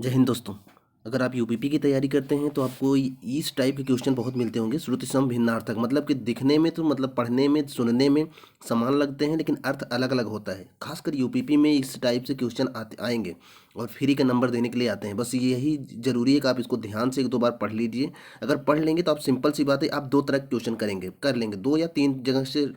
जय हिंद दोस्तों। अगर आप यूपीपी की तैयारी करते हैं तो आपको इस टाइप के क्वेश्चन बहुत मिलते होंगे। श्रुति सम भिन्नार्थक मतलब कि दिखने में तो मतलब पढ़ने में सुनने में समान लगते हैं, लेकिन अर्थ अलग अलग होता है। खासकर यूपीपी में इस टाइप से क्वेश्चन आएंगे और फ्री का नंबर देने के लिए आते हैं। बस यही जरूरी है कि आप इसको ध्यान से एक दो बार पढ़ लीजिए। अगर पढ़ लेंगे तो आप सिंपल सी बात है, आप दो तरह के क्वेश्चन करेंगे कर लेंगे, दो या तीन जगह से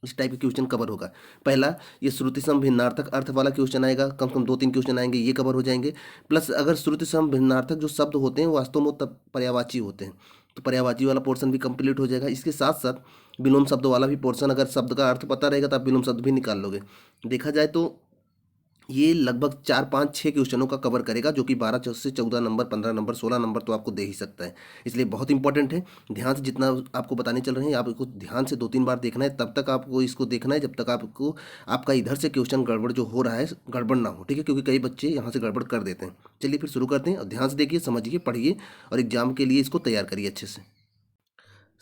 इस टाइप के क्वेश्चन कवर होगा। पहला, ये श्रुति सम भिन्नार्थक अर्थ वाला क्वेश्चन आएगा, कम से कम दो तीन क्वेश्चन आएंगे, ये कवर हो जाएंगे। प्लस अगर श्रुति सम भिन्नार्थक जो शब्द होते हैं वास्तव में तब पर्यायवाची होते हैं, तो पर्यायवाची वाला पोर्शन भी कंप्लीट हो जाएगा। इसके साथ साथ विलोम शब्द वाला भी पोर्शन, अगर शब्द का अर्थ पता रहेगा तो आप विलोम शब्द भी निकाल लोगे। देखा जाए तो ये लगभग 4 5 6 क्वेश्चनों का कवर करेगा, जो कि 12 से 14 नंबर, 15 नंबर, 16 नंबर तो आपको दे ही सकता है। इसलिए बहुत इंपॉर्टेंट है। ध्यान से जितना आपको बताने चल रहे हैं, आपको ध्यान से 2 3 बार देखना है। तब तक आपको इसको देखना है जब तक आपको आपका इधर से क्वेश्चन गड़बड़ जो हो रहा है गड़बड़ ना हो, ठीक है, क्योंकि कई बच्चे यहाँ से गड़बड़ कर देते हैं। चलिए फिर शुरू करते हैं और ध्यान से देखिए, समझिए, पढ़िए और एग्जाम के लिए इसको तैयार करिए अच्छे से।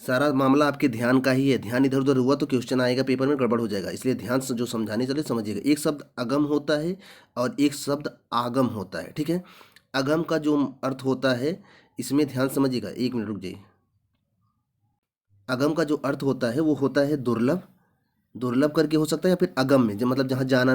सारा मामला आपके ध्यान का ही है। ध्यान इधर उधर हुआ तो क्वेश्चन आएगा पेपर में, गड़बड़ हो जाएगा। इसलिए ध्यान से जो समझाने चले समझिएगा। एक शब्द अगम होता है और एक शब्द आगम होता है, ठीक है। अगम का जो अर्थ होता है, इसमें ध्यान समझिएगा, 1 मिनट रुक जाइए। अगम का जो अर्थ होता है वो होता है दुर्लभ। दुर्लभ करके हो सकता है, या फिर अगम में, जो मतलब जहाँ जाना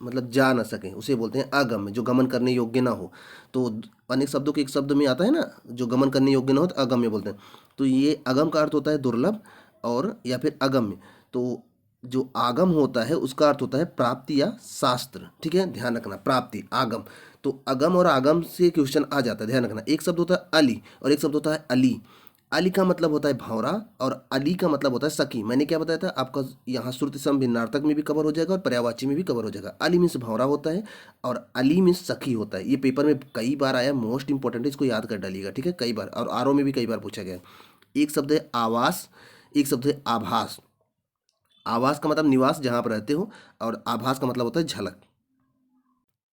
मतलब जा ना सके उसे बोलते हैं अगम में, जो गमन करने योग्य ना हो। तो अनेक शब्दों के एक शब्द में आता है ना, जो गमन करने योग्य ना हो तो अगम में बोलते हैं। तो ये अगम का अर्थ होता है दुर्लभ, और या फिर अगम में। तो जो आगम होता है उसका अर्थ होता है प्राप्ति या शास्त्र, ठीक है, ध्यान रखना, प्राप्ति आगम। तो अगम और आगम से क्वेश्चन आ जाता है, ध्यान रखना। एक शब्द होता है अली और एक शब्द होता है अली। अली का मतलब होता है भंवरा और अली का मतलब होता है सखी। मैंने क्या बताया था आपका, यहाँ श्रुति सम भिन्नार्थक में भी कवर हो जाएगा और पर्यायवाची में भी कवर हो जाएगा। अली मीन्स भंवरा होता है और अली मीन्स सखी होता है। ये पेपर में कई बार आया, मोस्ट इंपॉर्टेंट है, इसको याद कर डालिएगा, ठीक है, कई बार, और आरओ में भी कई बार पूछा गया है। एक शब्द है आवास, एक शब्द है आभास। आवास का मतलब निवास, जहाँ आप रहते हो, और आभास का मतलब होता है झलक।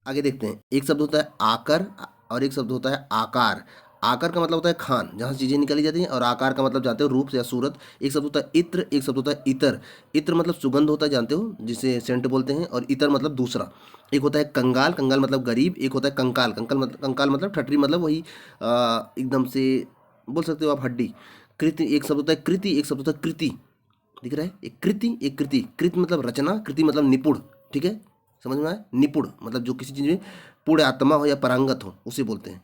आगे देखते हैं। एक शब्द होता है आकर और एक शब्द होता है आकार। आकार का मतलब होता है खान, जहाँ से चीज़ें निकाली जाती हैं, और आकार का मतलब जानते हो रूप या सूरत। एक शब्द होता है इत्र, एक शब्द होता है इतर। इत्र मतलब सुगंध होता है, जानते हो, जिसे सेंट बोलते हैं, और इतर मतलब दूसरा। एक होता है कंगाल, कंगाल मतलब गरीब। एक होता है कंकाल, कंकाल मतलब ठटरी, मतलब वही एकदम से बोल सकते हो आप हड्डी। कृति, एक शब्द होता है कृति, एक शब्द होता है कृति। दिख रहा है, एक कृति एक कृति। कृति मतलब रचना, कृति मतलब निपुण, ठीक है, समझ में आया। निपुण मतलब जो किसी चीज़ में पूर्ण आत्मा हो या पारंगत हो, उसे बोलते हैं।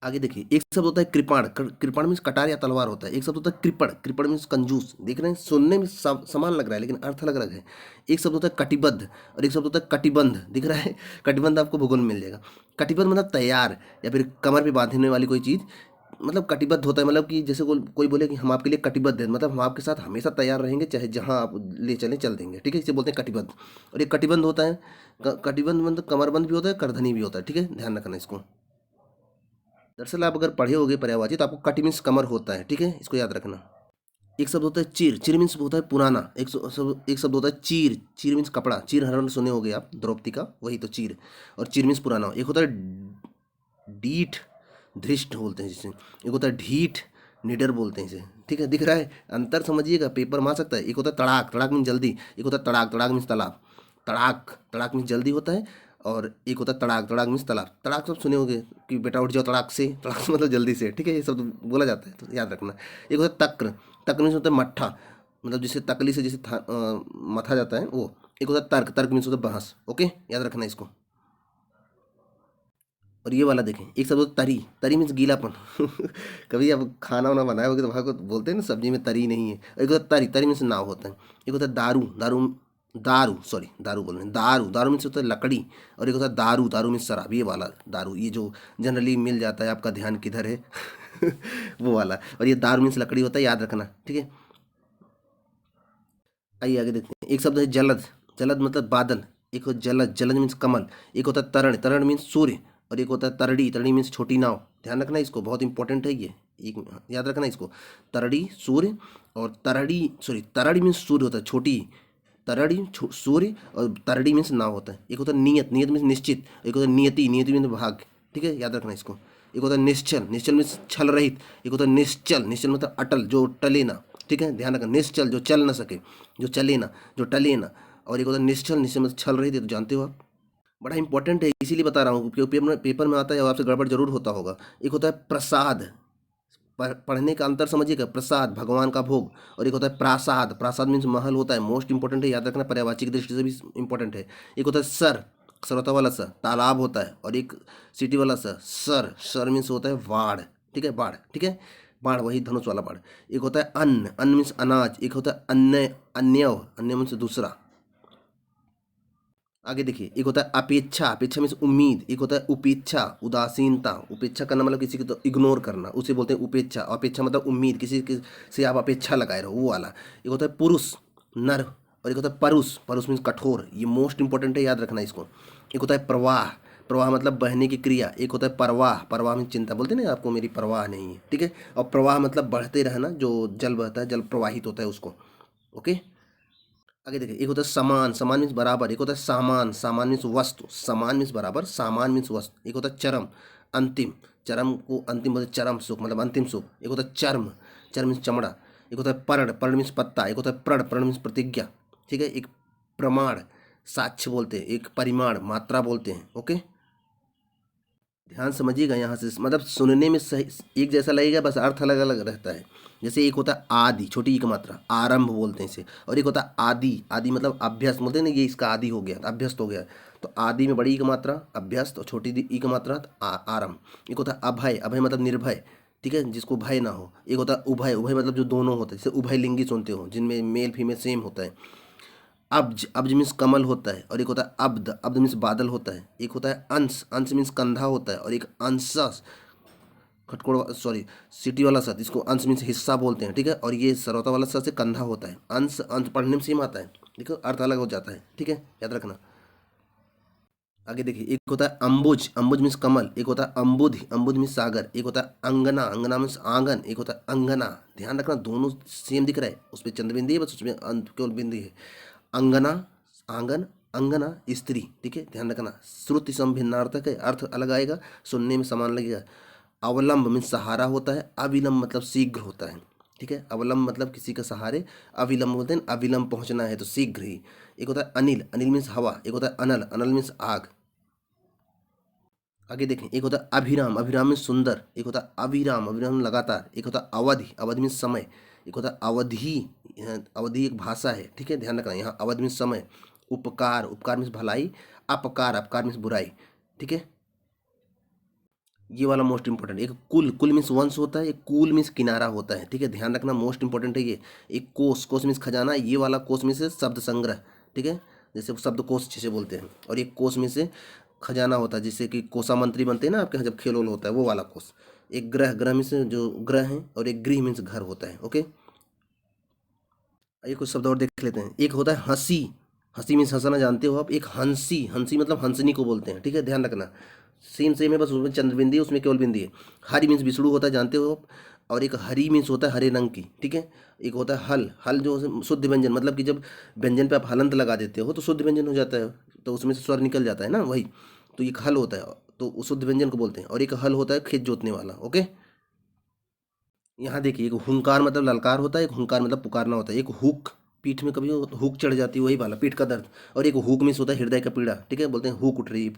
आगे देखिए, एक शब्द होता है कृपाण। कृपाण मीन्स कटार या तलवार होता है। एक शब्द होता है कृपण, कृपण मीन्स कंजूस। देख रहे हैं, सुनने में समान लग रहा है लेकिन अर्थ अलग अलग है। एक शब्द होता है कटिबद्ध और एक शब्द होता है कटिबंध। दिख रहा है, कटिबंध आपको भूगोल में मिल जाएगा। कटिबंध मतलब तैयार, या फिर कमर पे बांधने वाली कोई चीज़, मतलब कटिबद्ध होता है। मतलब कि जैसे कोई बोले कि हम आपके लिए कटिबद्ध हैं, मतलब हम आपके साथ हमेशा तैयार रहेंगे, चाहे जहाँ आप ले चलें चल देंगे, ठीक है, इसे बोलते हैं कटिबद्ध। और एक कटिबंध होता है, कटिबंध मतलब कमरबंद भी होता है, करधनी भी होता है, ठीक है, ध्यान रखना इसको। दरअसल आप अगर पढ़े होगे पर्यायवाची तो आपको कटी मीन्स कमर होता है, ठीक है, इसको याद रखना। एक शब्द होता है चीर, चीर मीन्स होता है पुराना। एक शब्द होता है चीर, चीर मीन्स कपड़ा। चीर हरण सुने होगे आप, द्रौपदी का, वही तो चीर। और चीर मीन्स पुराना। एक होता है डीठ, धृष्ट बोलते हैं जिसे। एक होता है ढीठ, निडर बोलते हैं इसे, ठीक है। दिख रहा है, अंतर समझिएगा, पेपर में आ सकता है। एक होता है तड़ाक, तड़ाक मीन्स जल्दी। एक होता है तड़ाक, तड़ाक मीन्स तालाब। तड़ाक, तड़ाक मीन्स जल्दी होता है। और एक होता है तड़ाक, तड़ाक मीन्स तालाब। तड़ाक सब सुने होंगे कि बेटा उठ जाओ तड़ाक से, तड़ाक से मतलब जल्दी से, ठीक है, ये सब तो बोला जाता है, तो याद रखना। एक होता है तक्र, तक्र मीन्स होता है मट्ठा, मतलब जिसे तकली से जिसे मथा जाता है वो। एक होता है तर्क, तर्क मीन्स होता है बहस, ओके, याद रखना इसको। और ये वाला देखें, एक शब्द होता है तरी, तरी मीन्स गीलापन। कभी आप खाना वाना बनाए होगे तो वहाँ को बोलते हैं ना सब्जी में तरी नहीं है। एक होता है तरी, तरी मीन्स नाव होता है। एक होता है दारू, दारू, दारू सॉरी दारू बोल रहे हैं, दारू, दारू मीन्स होता है लकड़ी। और एक होता है दारू, दारू मीन्स शराब, ये वाला दारू, ये जो जनरली मिल जाता है, आपका ध्यान किधर है। वो वाला। और ये दारू मीन्स लकड़ी होता है, याद रखना, ठीक है। आइए आगे देखते हैं। एक शब्द है जलद, जलद मतलब बादल। एक हो जलद, जलद मीन्स कमल। एक होता है तरण, तरण मीन्स सूर्य। और एक होता है तरड़ी, तरड़ी मीन्स छोटी नाव। ध्यान रखना इसको, बहुत इंपॉर्टेंट है ये, एक याद रखना इसको। तरड़ी सूर्य, और तरड़ी सॉरी तरड़ी मीन्स सूर्य होता है, छोटी। तरड़ी सूर्य, और तरड़ी मीन्स नाव होता है। एक होता है नियत, नियत मीन्स निश्चित। एक होता है नियति, नियति मीन्स भाग, ठीक है, याद रखना इसको। एक होता है निश्चल, निश्चल मीन्स छल रहित। एक होता है निश्चल, निश्चल मतलब अटल, जो टले ना, ठीक है, ध्यान रखना। निश्चल जो चल ना सके, जो चले ना, जो टले ना। और एक होता है निश्चल, निश्चल मतलब छल रहित, तो जानते हो आप। बड़ा इंपॉर्टेंट है, इसीलिए बता रहा हूँ, क्योंकि पेपर पेपर में आता है और आपसे गड़बड़ जरूर होता होगा। एक होता है प्रसाद, पढ़ने का अंतर समझिएगा, प्रसाद भगवान का भोग, और एक होता है प्रासाद, प्रासाद मीन्स महल होता है, मोस्ट इंपॉर्टेंट है, याद रखना, पर्यायवाची की दृष्टि से भी इंपॉर्टेंट है। एक होता है सर, सरौता वाला सर, तालाब होता है, और एक सिटी वाला सर, सर, सर मीन्स होता है बाढ़, ठीक है, बाढ़, ठीक है, बाढ़ वही धनुष वाला बाढ़। एक होता है अन्न, अन्न मीन्स अनाज, एक होता है अन्य, अन्य, अन्य मीन्स दूसरा। आगे देखिए, एक होता है अपेक्षा, अपेक्षा मीन्स उम्मीद, एक होता है उपेक्षा, उदासीनता, उपेक्षा करना मतलब किसी को तो इग्नोर करना, उसे बोलते हैं उपेक्षा, अपेक्षा मतलब उम्मीद, किसी से आप अपेक्षा लगाए रहो, वो वाला। एक होता है पुरुष, नर, और एक होता है परुष, परुष मीन्स कठोर, ये मोस्ट इंपॉर्टेंट है, याद रखना इसको। एक होता है प्रवाह, प्रवाह मतलब बहने की क्रिया, एक होता है परवाह, परवाह में चिंता, बोलते हैं ना आपको मेरी परवाह नहीं है, ठीक है, और प्रवाह मतलब बढ़ते रहना, जो जल बहता है, जल प्रवाहित होता है उसको। ओके, आगे देखिए, एक होता है समान, समान मीन्स बराबर, एक होता है सामान, सामान मीन्स वस्तु, सामान मीन्स बराबर, सामान मीन्स वस्तु, एक होता है चरम, अंतिम, चरम को अंतिम बोलते हैं, चरम सुख मतलब अंतिम सुख, एक होता है चर्म, चर्म मीन्स चमड़ा, एक होता है पर्ण, पर्ण मीन्स पत्ता, एक होता है प्रण, प्रण मीन्स प्रतिज्ञा, ठीक है, एक प्रमाण, साक्ष्य बोलते हैं, एक परिमाण, मात्रा बोलते हैं। ओके, ध्यान समझिएगा यहाँ से, मतलब सुनने में सही एक जैसा लगेगा, बस अर्थ अलग अलग रहता है। जैसे एक होता है आदि, छोटी ई की मात्रा, आरंभ बोलते हैं इसे, और एक होता है आदि, आदि मतलब अभ्यस्त बोलते हैं ना, ये इसका आदि हो गया, अभ्यस्त हो गया। तो आदि में बड़ी ई की मात्रा अभ्यस्त, और छोटी ई की मात्रा आरंभ। एक होता है अभय, अभय मतलब निर्भय, ठीक है, जिसको भय ना हो। एक होता है उभय, उभय मतलब जो दोनों होते हैं, जैसे उभय लिंगी सुनते हो, जिनमें मेल फीमेल सेम होता है। अब्ज, अब्ज मीन्स कमल होता है, और एक होता है अब्द, अब्द मीन्स बादल होता है। एक होता है अंश, अंश मीन्स कंधा होता है, और एक अंश, खटकोड़ सॉरी, सिटी वाला सत, इसको अंश मीन्स हिस्सा बोलते हैं, ठीक है, और ये सरौता वाला सत से कंधा होता है। अंश, अंश पढ़ने में सेम आता है, देखो अर्थ अलग हो जाता है, ठीक है, याद रखना। आगे देखिए, एक होता है अम्बुज, अम्बुज मीन्स कमल, एक होता है अम्बुध, अम्बुध मीन्स सागर, एक होता है अंगना, अंगना मीन्स आंगन, एक होता है अंगना। ध्यान रखना, दोनों सेम दिख रहा है, उस पर चंद्र बिंदी है, बस उसमें केवल बिंदी है। अंगना, आंगन, अंगना, स्त्री, ठीक है, ध्यान रखना, श्रुति संभिन्नार्थक है, अर्थ अलग आएगा, सुनने में समान लगेगा। अवलंब मीन्स सहारा होता है, अविलंब मतलब शीघ्र होता है, ठीक है, अवलंब मतलब किसी का सहारे, अविलंब बोलते हैं अविलंब पहुंचना है तो शीघ्र ही। एक होता है अनिल, अनिल मीन्स हवा, एक होता है अनल, अनल मीन्स आग। आगे देखें, एक होता है अभिराम, अभिराम में सुंदर, एक होता है अविराम, अविराम लगातार, एक होता है अवधि, अवधि में समय, एक होता है अवधि, अवधि एक भाषा है, ठीक है, ध्यान रखना, यहाँ अवधि में समय। उपकार, उपकार में भलाई, अपकार, अपकार में बुराई, ठीक है, ये वाला मोस्ट इंपॉर्टेंट। एक कुल, कुल मीन्स वंश होता है, एक कुल मीन्स किनारा होता है, ठीक है, ध्यान रखना, मोस्ट इंपॉर्टेंट है ये। एक कोश, कोश मीन्स खजाना, ये वाला कोश में से शब्द संग्रह, ठीक है, जैसे शब्द कोश जिसे बोलते हैं, और एक कोश में से खजाना होता है, जैसे कि कोसा मंत्री बनते हैं ना आपके यहाँ जब खेल वेल होता है, वो वाला कोश। एक ग्रह, ग्रह मीन्स जो ग्रह है, और एक गृह मीन्स घर होता है। ओके, आइए कुछ शब्द और देख लेते हैं। एक होता है हंसी, हंसी मीन्स हंसना, जानते हो आप। एक हंसी, हंसी मतलब हंसनी को बोलते हैं, ठीक है, ध्यान रखना, सेम सेम है, बस उसमें चंद्र बिंदी है, उसमें केवल बिंदी है। हरी मीन्स विष्णु होता है, जानते हो आप। और एक हरी मीन्स होता है हरे रंग की, ठीक है। एक होता है हल, हल जो शुद्ध व्यंजन, मतलब कि जब व्यंजन पे आप हलंत लगा देते हो तो शुद्ध व्यंजन हो जाता है, तो उसमें से स्वर निकल जाता है ना, वही। तो एक हल होता है, तो उस शुद्ध व्यंजन को बोलते हैं। और एक हल होता है खेत जोतने वाला। ओके, यहाँ देखिए, एक हुंकार मतलब ललकार होता है, एक हुंकार मतलब पुकारना होता है। एक हुक, पीठ में कभी हुक चढ़ जाती है, वही वाला पीठ का दर्द। और एक हुक मिस होता है हृदय का पीड़ा, ठीक है, बोलते हैं हुक उठ रही है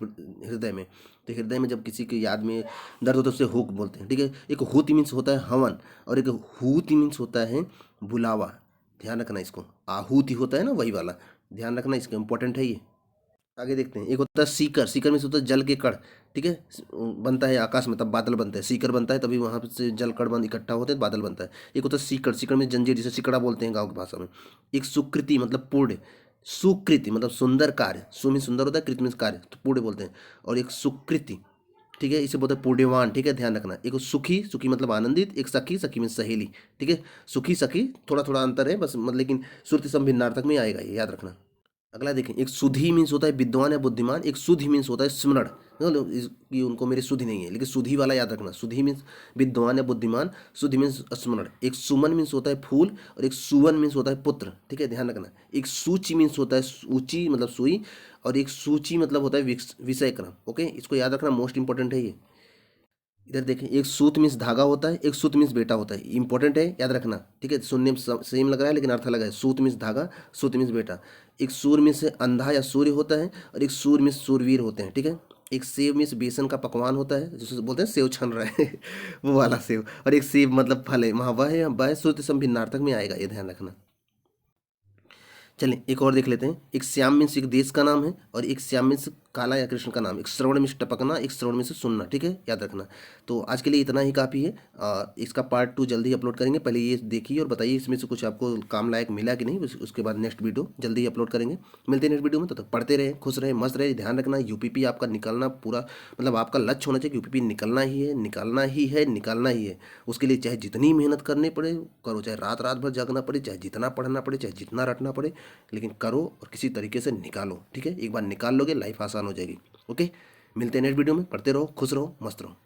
हृदय में। तो हृदय में जब किसी की याद में दर्द होता है उसे हुक बोलते हैं, ठीक है। एक हुति मीन्स होता है हवन, और एक हुति मीन्स होता है बुलावा। ध्यान रखना इसको, आहुति होता है ना, वही वाला, ध्यान रखना, इसका इंपॉर्टेंट है ये। आगे देखते हैं, एक होता है सीकर, सीकर में से होता है जल के कण, ठीक है, बनता है आकाश में तब बादल बनता है, सीकर बनता है तभी वहां से जल कण बन इकट्ठा होते हैं बादल बनता है। एक होता है सीकर, सीकर में जंजीर, जिसे सिकड़ा बोलते हैं गांव की भाषा में। एक सुकृति मतलब पुण्य, सुकृति मतलब सुंदर कार्य, सु में सुंदर होता है, कृत में कार्य, तो पुण्य बोलते हैं। और एक सुकृति, ठीक है, इसे बोलते हैं पुण्यवान, ठीक है, ध्यान रखना। एक सुखी, सुखी मतलब आनंदित, एक सखी, सखी में सहेली, ठीक है। सुखी सखी थोड़ा थोड़ा अंतर है बस, मतलब लेकिन श्रुति संभिन्नार्थक में आएगा ये, याद रखना। अगला देखें, एक सुधी मीन्स होता है विद्वान या बुद्धिमान, एक सुधि मीन्स होता है स्मरण, कि उनको मेरी सुधि नहीं है, लेकिन सुधी वाला याद रखना। सुधी मीन्स विद्वान या बुद्धिमान, सुधि मीन्स स्मरण। एक सुमन मीन्स होता है फूल, और एक सुवन मीन्स होता है पुत्र, ठीक है, ध्यान रखना। एक सूची मीन्स होता है ऊंची मतलब सुई, और एक सूची मतलब होता है विषय क्रम। ओके, इसको याद रखना, मोस्ट इंपॉर्टेंट है ये। इधर देखें, एक सूत मीन्स धागा होता है, एक सूत मीन्स बेटा होता है, इंपॉर्टेंट है, याद रखना, ठीक है, सुनने में सेम लग रहा है लेकिन अर्थ अलग है। सूत मीन्स धागा, सूत मीन्स बेटा। एक सूर्य में से अंधा या सूर्य होता है, और एक सूर्य में से सूरवीर होते हैं, ठीक है। एक सेव में से बेसन का पकवान होता है, जिसे बोलते हैं सेव छन रहा है वो वाला सेव, और एक सेब मतलब फल है, वहाँ वह है श्रुति भिन्नार्थक में आएगा, ये ध्यान रखना। चलें एक और देख लेते हैं। एक श्याम मीन्स एक देश का नाम है, और एक श्याम मीन्स काला या कृष्ण का नाम। एक श्रवण मीन्स टपकना, एक श्रवण मीन्स सुनना, ठीक है, याद रखना। तो आज के लिए इतना ही काफ़ी है। इसका पार्ट 2 जल्दी ही अपलोड करेंगे। पहले ये देखिए और बताइए इसमें से कुछ आपको काम लायक मिला कि नहीं, उसके बाद नेक्स्ट वीडियो जल्दी ही अपलोड करेंगे। मिलते हैं नेक्स्ट वीडियो में, तो तक पढ़ते रहे, खुश रहे, मस्त रहे। ध्यान रखना यूपीपी आपका निकलना पूरा, मतलब आपका लक्ष्य होना चाहिए, यूपीपी निकलना ही है, निकालना ही है, निकालना ही है। उसके लिए चाहे जितनी मेहनत करनी पड़े करो, चाहे रात रात भर जागना पड़े, चाहे जितना पढ़ना पड़े, चाहे जितना रटना पड़े, लेकिन करो और किसी तरीके से निकालो, ठीक है। एक बार निकाल लोगे लाइफ आसान हो जाएगी। ओके, मिलते हैं नेक्स्ट वीडियो में। पढ़ते रहो, खुश रहो, मस्त रहो।